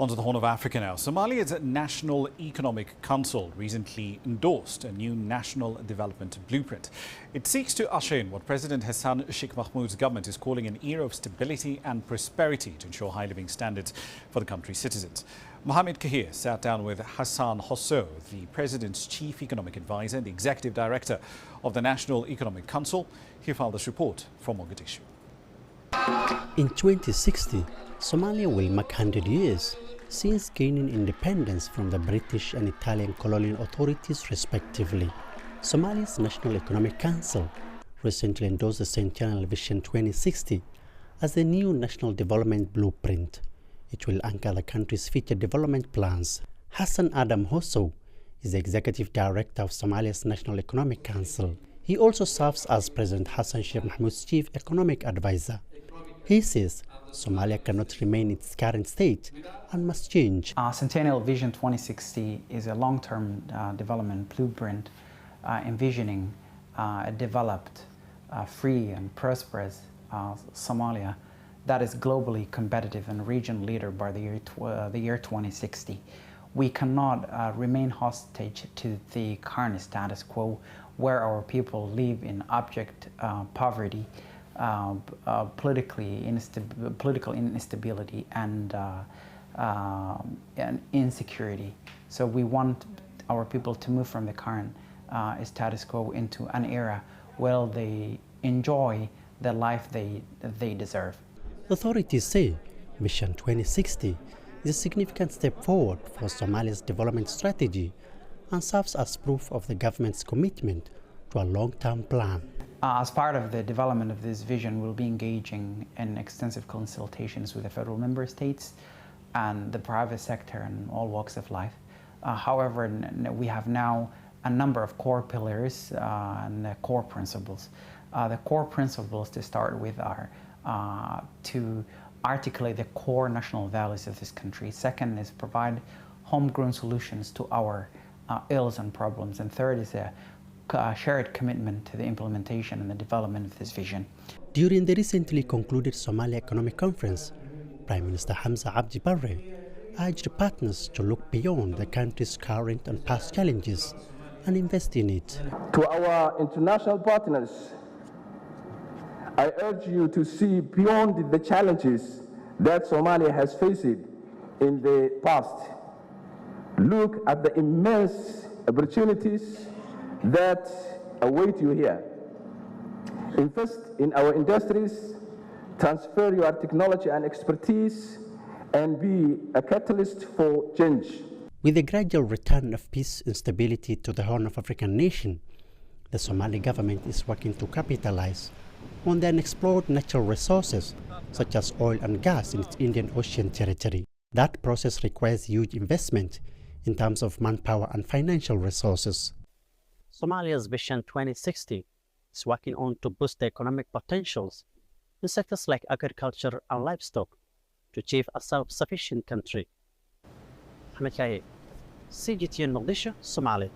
Onto the Horn of Africa now. Somalia's National Economic Council recently endorsed a new national development blueprint. It seeks to usher in what President Hassan Sheikh Mohamud's government is calling an era of stability and prosperity to ensure high living standards for the country's citizens. Mohamed Kahir sat down with Hassan Hosso, the President's Chief Economic Advisor and the Executive Director of the National Economic Council. He filed this report from Mogadishu. In 2060, Somalia will mark 100 years since gaining independence from the British and Italian colonial authorities respectively. Somalia's National Economic Council recently endorsed the Centennial Vision 2060 as the new national development blueprint. It will anchor the country's future development plans. Hassan Adam Hosso is the Executive Director of Somalia's National Economic Council. He also serves as President Hassan Sheikh Mohamud's Chief Economic Advisor. He says Somalia cannot remain in its current state and must change. Centennial Vision 2060 is a long-term development blueprint envisioning a developed, free and prosperous Somalia that is globally competitive and region leader by the year 2060. We cannot remain hostage to the current status quo where our people live in abject poverty, political instability and insecurity. So we want our people to move from the current status quo into an era where they enjoy the life they deserve. Authorities say Vision 2060 is a significant step forward for Somalia's development strategy and serves as proof of the government's commitment to a long-term plan. As part of the development of this vision, we'll be engaging in extensive consultations with the federal member states and the private sector and all walks of life. However, we have now a number of core pillars and core principles. The core principles to start with are to articulate the core national values of this country. Second is provide homegrown solutions to our ills and problems. And third is a shared commitment to the implementation and the development of this vision. During the recently concluded Somalia Economic Conference, Prime Minister Hamza Abdi Barre urged partners to look beyond the country's current and past challenges and invest in it. To our international partners, I urge you to see beyond the challenges that Somalia has faced in the past. Look at the immense opportunities that await you here. Invest in our industries, transfer your technology and expertise, and be a catalyst for change. With the gradual return of peace and stability to the Horn of African nation, the Somali government is working to capitalize on the unexplored natural resources such as oil and gas in its Indian Ocean territory. That process requires huge investment in terms of manpower and financial resources. Somalia's Vision 2060 is working on to boost the economic potentials in sectors like agriculture and livestock to achieve a self-sufficient country. Mohamed Kahir, CGTN Mogadishu, Somalia.